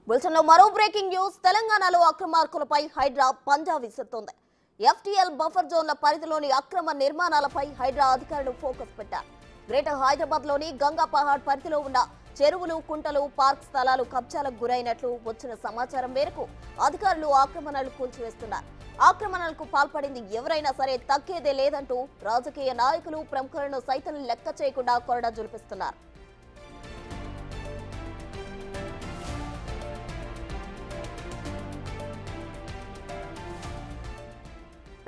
బులెటిన్లో మరో breaking news. తెలంగాణలో అక్రమార్కులపై హైడ్రా పంజా విసురుతోంది. ఎఫ్టీఎల్ బఫర్ జోన్ల పరిధిలోని అక్రమ నిర్మాణాలపై హైడ్రా అధికారులు ఫోకస్ పెట్టారు. గ్రేటర్ హైదరాబాద్ లోని గంగా పహాడ్ పరిధిలో ఉన్న చెరువులు, కుంటలు, పార్క్ స్థలాలు కబ్జాలకు గురైనట్లు వచ్చిన సమాచారం మేరకు అధికారులు ఆక్రమణలు కూల్చివేస్తున్నారు. ఆక్రమణలకు పాల్పడింది ఎవరైనా సరే తగ్గేదే లేదంటూ రాజకీయ నాయకులు, ప్రముఖులను సైతం లెక్క చేయకుండా కొరడా జులిపిస్తున్నారు.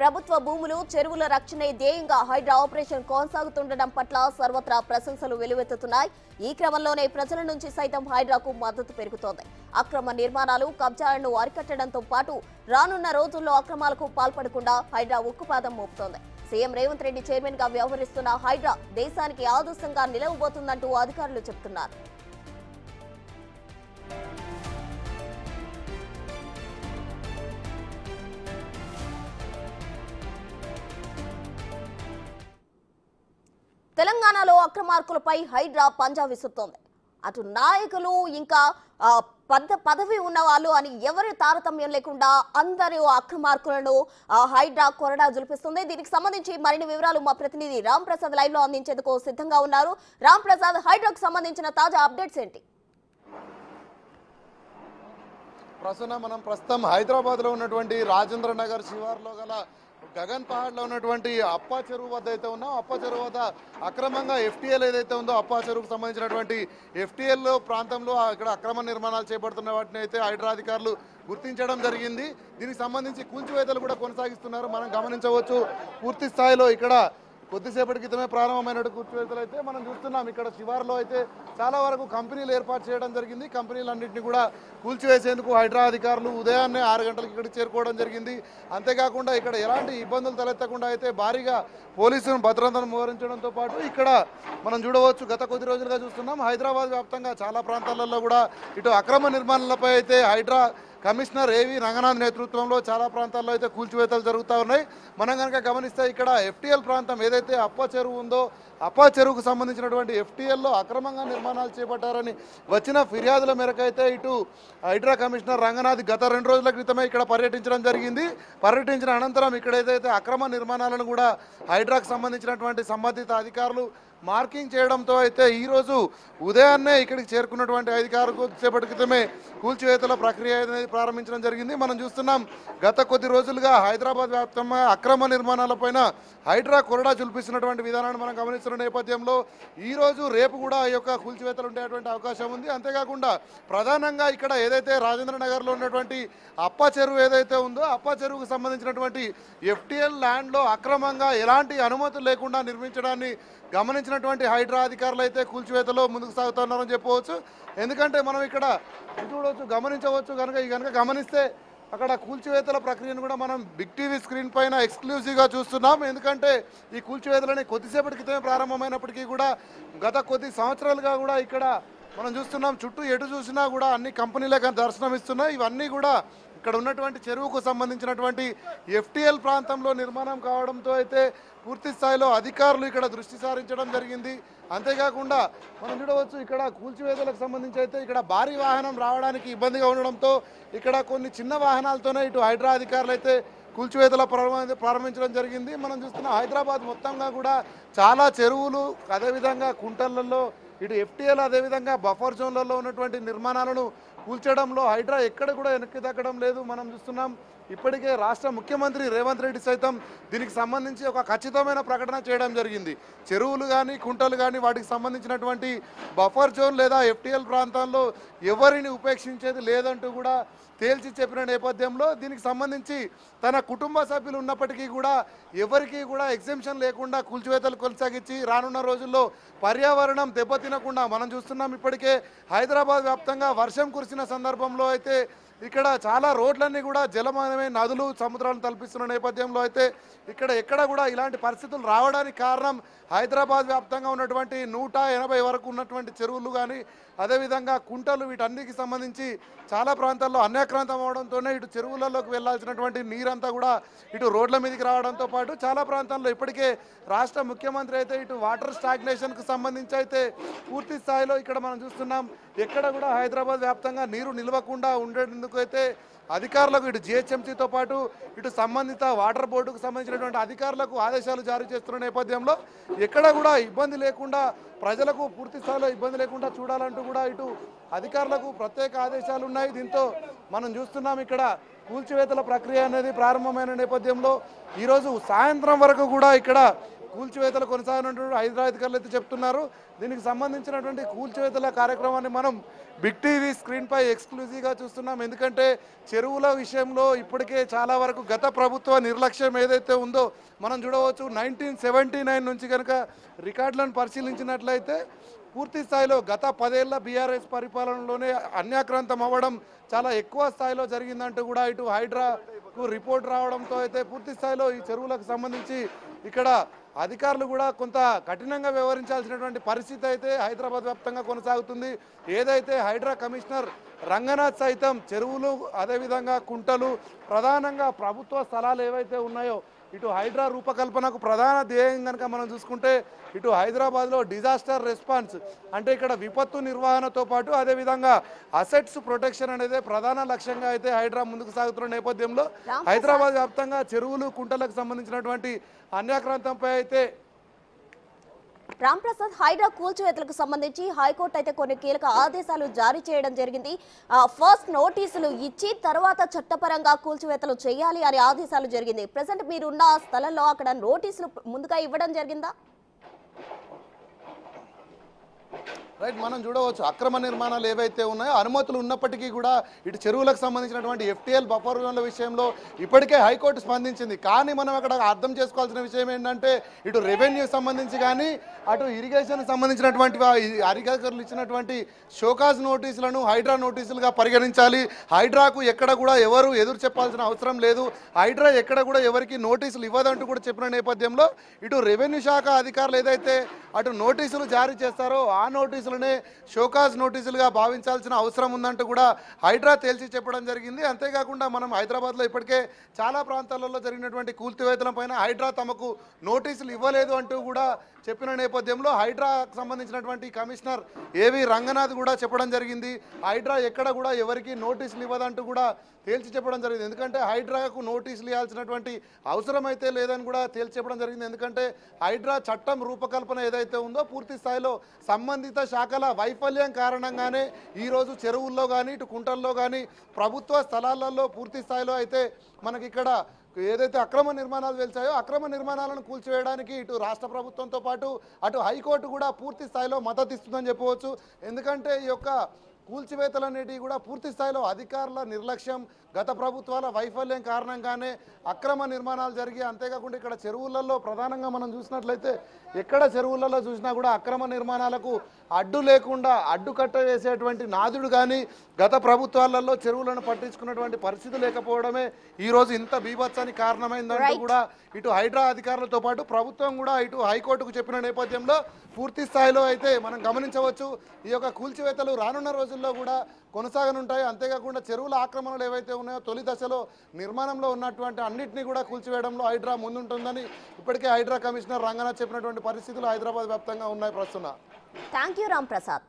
ప్రభుత్వ భూములు, చెరువుల రక్షణే ధ్యేయంగా హైడ్రా ఆపరేషన్ కొనసాగుతుండడం పట్ల సర్వత్రా ప్రశంసలు వెల్లువెత్తుతున్నాయి. ఈ క్రమంలోనే ప్రజల నుంచి సైతం హైడ్రాకు మద్దతు పెరుగుతోంది. అక్రమ నిర్మాణాలు, కబ్జాలను అరికట్టడంతో పాటు రానున్న రోజుల్లో అక్రమాలకు పాల్పడకుండా హైడ్రా ఉక్కుపాదం మోపుతోంది. సీఎం రేవంత్ రెడ్డి చైర్మన్ గా వ్యవహరిస్తున్న హైడ్రా దేశానికి ఆదర్శంగా నిలవబోతుందంటూ అధికారులు చెబుతున్నారు. తెలంగాణలో అక్రమార్కులపై హైడ్రా పంజా విసురుతోంది. అటు నాయకులు, ఇంకా పదవి ఉన్న వాళ్ళు అని ఎవరి తారతమ్యం లేకుండా అందరూ అక్రమార్కులను హైడ్రా కొరడా జులిపిస్తుంది. దీనికి సంబంధించి మరిన్ని వివరాలు మా ప్రతినిధి రామ్ ప్రసాద్ లైవ్ లో అందించేందుకు సిద్ధంగా ఉన్నారు. రామ్ ప్రసాద్, హైడ్రాకు సంబంధించిన తాజా అప్డేట్స్ ఏంటి? ప్రస్తుతం హైదరాబాద్ లో ఉన్నటువంటి రాజేంద్ర నగర్ శివార్లో గల గగన్ పహాడ్ లో ఉన్నటువంటి అప్పా చెరువు వద్ద అయితే ఉన్నాం. అప్పా చెరువు వద్ద అక్రమంగా ఎఫ్టీఎల్ ఏదైతే ఉందో అప్పా చెరువుకు సంబంధించినటువంటి ఎఫ్టీఎల్ ప్రాంతంలో ఇక్కడ అక్రమ నిర్మాణాలు చేపడుతున్న వాటిని అయితే హైడ్రా అధికారులు గుర్తించడం జరిగింది. దీనికి సంబంధించి కూల్చివేతలు కూడా కొనసాగిస్తున్నారు. మనం గమనించవచ్చు, పూర్తి స్థాయిలో ఇక్కడ కొద్దిసేపటి క్రితమే ప్రారంభమైన కూల్చివేతలు అయితే మనం చూస్తున్నాం. ఇక్కడ శివార్లో అయితే చాలా వరకు కంపెనీలు ఏర్పాటు చేయడం జరిగింది. కంపెనీలన్నింటినీ కూడా కూల్చివేసేందుకు హైడ్రా అధికారులు ఉదయాన్నే 6 గంటలకు ఇక్కడికి చేరుకోవడం జరిగింది. అంతేకాకుండా ఇక్కడ ఎలాంటి ఇబ్బందులు తలెత్తకుండా అయితే భారీగా పోలీసులను భద్రతను మోహరించడంతో పాటు ఇక్కడ మనం చూడవచ్చు, గత కొద్ది రోజులుగా చూస్తున్నాం హైదరాబాద్ వ్యాప్తంగా చాలా ప్రాంతాలలో కూడా ఇటు అక్రమ నిర్మాణాలపై అయితే హైడ్రా కమిషనర్ ఏవి రంగనాథ్ నేతృత్వంలో చాలా ప్రాంతాల్లో అయితే కూల్చివేతలు జరుగుతూ ఉన్నాయి. మనం కనుక గమనిస్తే ఇక్కడ ఎఫ్టీఎల్ ప్రాంతం ఏదైతే అప్పా చెరువు ఉందో అప్పా చెరువుకు సంబంధించినటువంటి ఎఫ్టీఎల్లో అక్రమంగా నిర్మాణాలు చేపట్టారని వచ్చిన ఫిర్యాదుల మేరకు అయితే ఇటు హైడ్రా కమిషనర్ రంగనాథ్ గత 2 రోజుల క్రితమే ఇక్కడ పర్యటించడం జరిగింది. పర్యటించిన అనంతరం ఇక్కడ ఏదైతే అక్రమ నిర్మాణాలను కూడా హైడ్రాకు సంబంధించినటువంటి సంబంధిత అధికారులు మార్కింగ్ చేయడంతో అయితే ఈరోజు ఉదయాన్నే ఇక్కడికి చేరుకున్నటువంటి అధికారులు కొద్దిసేపటి క్రితమే కూల్చివేతల ప్రక్రియ అనేది ప్రారంభించడం జరిగింది. మనం చూస్తున్నాం, గత కొద్ది రోజులుగా హైదరాబాద్ వ్యాప్తంగా అక్రమ నిర్మాణాలపైన హైడ్రా కొరడా చూపిస్తున్నటువంటి విధానాన్ని మనం గమనిస్తున్న నేపథ్యంలో ఈరోజు రేపు కూడా ఈ యొక్క కూల్చివేతలు ఉండేటువంటి అవకాశం ఉంది. అంతేకాకుండా ప్రధానంగా ఇక్కడ ఏదైతే రాజేంద్ర నగర్లో ఉన్నటువంటి అప్పా చెరువు ఏదైతే ఉందో అప్పా చెరువుకు సంబంధించినటువంటి ఎఫ్టీఎల్ ల్యాండ్లో అక్రమంగా ఎలాంటి అనుమతులు లేకుండా నిర్మించడాన్ని గమనించినటువంటి హైడ్రా అధికారులు అయితే కూల్చివేతలో ముందుకు సాగుతున్నారని చెప్పవచ్చు. ఎందుకంటే మనం ఇక్కడ చూడవచ్చు, గమనించవచ్చు, కనుక గమనిస్తే అక్కడ కూల్చివేతల ప్రక్రియను కూడా మనం బిగ్ టీవీ స్క్రీన్ పైన ఎక్స్క్లూజివ్గా చూస్తున్నాం. ఎందుకంటే ఈ కూల్చివేతలని కొద్దిసేపటి క్రితమే ప్రారంభమైనప్పటికీ కూడా గత కొద్ది సంవత్సరాలుగా కూడా ఇక్కడ మనం చూస్తున్నాం, చుట్టూ ఎటు చూసినా కూడా అన్ని కంపెనీలకు దర్శనం ఇస్తున్నాయి. ఇవన్నీ కూడా ఇక్కడ ఉన్నటువంటి చెరువుకు సంబంధించినటువంటి ఎఫ్టీఎల్ ప్రాంతంలో నిర్మాణం కావడంతో అయితే పూర్తి స్థాయిలో అధికారులు ఇక్కడ దృష్టి సారించడం జరిగింది. అంతేకాకుండా మనం చూడవచ్చు, ఇక్కడ కూల్చివేతలకు సంబంధించి అయితే ఇక్కడ భారీ వాహనం రావడానికి ఇబ్బందిగా ఉండడంతో ఇక్కడ కొన్ని చిన్న వాహనాలతోనే ఇటు హైడ్రా అధికారులు అయితే కూల్చివేతల ప్రారంభించడం జరిగింది. మనం చూస్తున్న హైదరాబాద్ మొత్తంగా కూడా చాలా చెరువులు, అదేవిధంగా కుంటలలో ఇటు ఎఫ్టీఎల్, అదేవిధంగా బఫర్ జోన్లలో ఉన్నటువంటి నిర్మాణాలను కూల్చడంలో హైడ్రా ఎక్కడ కూడా వెనక్కి తగ్గడం లేదు. మనం చూస్తున్నాం, ఇప్పటికే రాష్ట్ర ముఖ్యమంత్రి రేవంత్ రెడ్డి సైతం దీనికి సంబంధించి ఒక ఖచ్చితమైన ప్రకటన చేయడం జరిగింది. చెరువులు కానీ, కుంటలు కానీ వాటికి సంబంధించినటువంటి బఫర్ జోన్ లేదా ఎఫ్టీఎల్ ప్రాంతాల్లో ఎవరిని ఉపేక్షించేది లేదంటూ కూడా తేల్చి చెప్పిన నేపథ్యంలో దీనికి సంబంధించి తన కుటుంబ సభ్యులు ఉన్నప్పటికీ కూడా ఎవరికి కూడా ఎగ్జెంప్షన్ లేకుండా కూల్చివేతలు కొనసాగించి రానున్న రోజుల్లో పర్యావరణం దెబ్బతినకుండా మనం చూస్తున్నాం. ఇప్పటికే హైదరాబాద్ వ్యాప్తంగా వర్షం కురిసిన సందర్భంలో అయితే ఇక్కడ చాలా రోడ్లన్నీ కూడా జలమయమై నదులు, సముద్రాలను తలపిస్తున్న నేపథ్యంలో అయితే ఎక్కడ కూడా ఇలాంటి పరిస్థితులు రావడానికి కారణం హైదరాబాద్ వ్యాప్తంగా ఉన్నటువంటి 180 వరకు ఉన్నటువంటి చెరువులు కానీ, అదేవిధంగా కుంటలు వీటన్నిటికి సంబంధించి చాలా ప్రాంతాల్లో అన్యాక్రాంతం అవడంతోనే ఇటు చెరువులలోకి వెళ్లాల్సినటువంటి నీరంతా కూడా ఇటు రోడ్ల మీదకి రావడంతో పాటు చాలా ప్రాంతాల్లో ఇప్పటికే రాష్ట్ర ముఖ్యమంత్రి అయితే ఇటు వాటర్ స్టాగ్నేషన్కు సంబంధించి అయితే పూర్తి స్థాయిలో ఇక్కడ మనం చూస్తున్నాం. ఎక్కడ కూడా హైదరాబాద్ వ్యాప్తంగా నీరు నిలవకుండా ఉండేందుకు అయితే అధికారులకు ఇటు జిహెచ్ఎంసీతో పాటు ఇటు సంబంధిత వాటర్ బోర్డుకు సంబంధించినటువంటి అధికారులకు ఆదేశాలు జారీ చేస్తున్న నేపథ్యంలో ఎక్కడ కూడా ఇబ్బంది లేకుండా ప్రజలకు పూర్తి స్థాయిలో ఇబ్బంది లేకుండా చూడాలంటూ కూడా ఇటు అధికారులకు ప్రత్యేక ఆదేశాలు ఉన్నాయి. దీంతో మనం చూస్తున్నాం ఇక్కడ కూల్చివేతల ప్రక్రియ అనేది ప్రారంభమైన నేపథ్యంలో ఈరోజు సాయంత్రం వరకు కూడా ఇక్కడ కూల్చివేతలు కొనసాగినటువంటి హైదరాబాద్ అధికారులు అయితే చెప్తున్నారు. దీనికి సంబంధించినటువంటి కూల్చివేతల కార్యక్రమాన్ని మనం బిగ్ టీవీ స్క్రీన్పై ఎక్స్క్లూజివ్గా చూస్తున్నాం. ఎందుకంటే చెరువుల విషయంలో ఇప్పటికే చాలా వరకు గత ప్రభుత్వ నిర్లక్ష్యం ఏదైతే ఉందో మనం చూడవచ్చు. 1979 నుంచి కనుక రికార్డులను పరిశీలించినట్లయితే పూర్తి స్థాయిలో గత 10 ఏళ్ల బీఆర్ఎస్ పరిపాలనలోనే అన్యాక్రాంతం అవ్వడం చాలా ఎక్కువ స్థాయిలో జరిగిందంటూ కూడా ఇటు హైడ్రాకు రిపోర్ట్ రావడంతో అయితే పూర్తి స్థాయిలో ఈ చెరువులకు సంబంధించి ఇక్కడ అధికారులు కూడా కొంత కఠినంగా వ్యవహరించాల్సినటువంటి పరిస్థితి అయితే హైదరాబాద్ వ్యాప్తంగా కొనసాగుతుంది. ఏదైతే హైడ్రా కమిషనర్ రంగనాథ్ సైతం చెరువులు అదేవిధంగా కుంటలు ప్రధానంగా ప్రభుత్వ స్థలాలు ఏవైతే ఉన్నాయో ఇటు హైడ్రా రూపకల్పనకు ప్రధాన ధ్యేయం కనుక మనం చూసుకుంటే ఇటు హైదరాబాద్లో డిజాస్టర్ రెస్పాన్స్ అంటే ఇక్కడ విపత్తు నిర్వహణతో పాటు అదేవిధంగా అసెట్స్ ప్రొటెక్షన్ అనేది ప్రధాన లక్ష్యంగా అయితే హైడ్రా ముందుకు సాగుతున్న నేపథ్యంలో హైదరాబాద్ వ్యాప్తంగా చెరువులు కుంటలకు సంబంధించినటువంటి అన్యాక్రాంతంపై అయితే రాంప్రసాద్, హైడ్రా కూల్చివేతలకు సంబంధించి హైకోర్టు అయితే కొన్ని కీలక ఆదేశాలు జారీ చేయడం జరిగింది. ఫస్ట్ నోటీసులు ఇచ్చి తర్వాత చట్టపరంగా కూల్చివేతలు చేయాలి అనే ఆదేశాలు జరిగింది. ప్రెసెంట్ మీరున్న స్థలంలో అక్కడ నోటీసులు ముందుగా ఇవ్వడం జరిగిందా? రైట్, మనం చూడవచ్చు అక్రమ నిర్మాణాలు ఏవైతే ఉన్నాయో అనుమతులు ఉన్నప్పటికీ కూడా ఇటు చెరువులకు సంబంధించినటువంటి FTL బఫర్ జోన్ల విషయంలో ఇప్పటికే హైకోర్టు స్పందించింది. కానీ మనం అక్కడ అర్థం చేసుకోవాల్సిన విషయం ఏంటంటే ఇటు రెవెన్యూ సంబంధించి కానీ అటు ఇరిగేషన్ సంబంధించినటువంటి అధికారులు ఇచ్చినటువంటి షోకాజ్ నోటీసులను హైడ్రా నోటీసులుగా పరిగణించాలి. హైడ్రాకు ఎక్కడ కూడా ఎవరు ఎదురు చెప్పాల్సిన అవసరం లేదు. హైడ్రా ఎక్కడ కూడా ఎవరికి నోటీసులు ఇవ్వదంటూ కూడా చెప్పిన నేపథ్యంలో ఇటు రెవెన్యూ శాఖ అధికారులు ఏదైతే అటు నోటీసులు జారీ చేస్తారో ఆ నోటీసులనే షోకాజ్ నోటీసులుగా భావించాల్సిన అవసరం ఉందంటూ కూడా హైడ్రా తేల్చి చెప్పడం జరిగింది. అంతేకాకుండా మనం హైదరాబాద్లో ఇప్పటికే చాలా ప్రాంతాలలో జరిగినటువంటి కూల్చివేతల పైన హైడ్రా తమకు నోటీసులు ఇవ్వలేదు అంటూ కూడా చెప్పిన నేపథ్యంలో హైడ్రాకు సంబంధించినటువంటి కమిషనర్ ఏవి రంగనాథ్ కూడా చెప్పడం జరిగింది. హైడ్రా ఎక్కడ కూడా ఎవరికి నోటీసులు ఇవ్వదంటూ కూడా తేల్చి చెప్పడం జరిగింది. ఎందుకంటే హైడ్రాకు నోటీసులు ఇవ్వాల్సినటువంటి అవసరం అయితే లేదని కూడా తేల్చి చెప్పడం జరిగింది. ఎందుకంటే హైడ్రా చట్టం రూపకల్పన ఏదైతే ఉందో పూర్తి స్థాయిలో సంబంధిత శాఖల వైఫల్యం కారణంగానే ఈరోజు చెరువుల్లో కానీ ఇటు కుంటల్లో కానీ ప్రభుత్వ స్థలాలలో పూర్తి స్థాయిలో అయితే మనకి ఇక్కడ ఏదైతే అక్రమ నిర్మాణాలు వెలిచాయో అక్రమ నిర్మాణాలను కూల్చివేయడానికి ఇటు రాష్ట్ర ప్రభుత్వంతో పాటు అటు హైకోర్టు కూడా పూర్తి స్థాయిలో మద్దతు ఇస్తుందని చెప్పవచ్చు. ఎందుకంటే ఈ యొక్క కూల్చివేతలన్నిటి కూడా పూర్తి స్థాయిలో అధికారుల నిర్లక్ష్యం గత ప్రభుత్వాల వైఫల్యం కారణంగానే అక్రమ నిర్మాణాలు జరిగి అంతేకాకుండా ఇక్కడ చెరువులలో ప్రధానంగా మనం చూసినట్లయితే ఎక్కడ చెరువులలో చూసినా కూడా అక్రమ నిర్మాణాలకు అడ్డు లేకుండా అడ్డుకట్ట వేసేటువంటి నాదుడు కానీ గత ప్రభుత్వాలలో చెరువులను పట్టించుకున్నటువంటి పరిస్థితి లేకపోవడమే ఈరోజు ఇంత బీభత్సానికి కారణమైందంటూ కూడా ఇటు హైడ్రా అధికారులతో పాటు ప్రభుత్వం కూడా ఇటు హైకోర్టుకు చెప్పిన నేపథ్యంలో పూర్తి స్థాయిలో అయితే మనం గమనించవచ్చు. ఈ యొక్క కూల్చివేతలు రానున్న రోజుల్లో కూడా కొనసాగనుంటాయి. అంతేకాకుండా చెరువుల ఆక్రమణలు ఏవైతే ఉన్నాయో తొలి దశలో నిర్మాణంలో ఉన్నటువంటి అన్నింటినీ కూడా కూల్చివేయడంలో హైడ్రా ముందుంటుందని ఇప్పటికే హైడ్రా కమిషనర్ రంగనాథ్ చెప్పినటువంటి పరిస్థితులు హైదరాబాద్ వ్యాప్తంగా ఉన్నాయి ప్రస్తుతం. Thank you Ramprasad.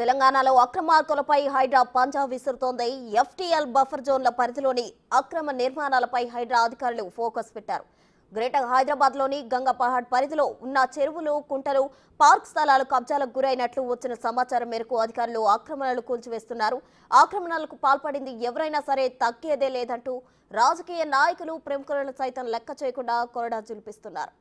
తెలంగాణలో అక్రమార్కులపై హైడ్రా పంజా విసురుతోంది. ఎఫ్టీఎల్ బఫర్ జోన్ల పరిధిలోని అక్రమ నిర్మాణాలపై హైడ్రా అధికారులు ఫోకస్ పెట్టారు. గ్రేటర్ హైదరాబాద్ లోని గంగాపహాడ్ పరిధిలో ఉన్న చెరువులు, కుంటలు, పార్క్ స్థలాలు కబ్జాలకు గురైనట్లు వచ్చిన సమాచారం మేరకు అధికారులు ఆక్రమణలు కూల్చివేస్తున్నారు. ఆక్రమణలకు పాల్పడింది ఎవరైనా సరే తగ్గేదే లేదంటూ రాజకీయ నాయకులు, ప్రముఖులను సైతం లెక్క చేయకుండా కొరడా జులిపిస్తున్నారు.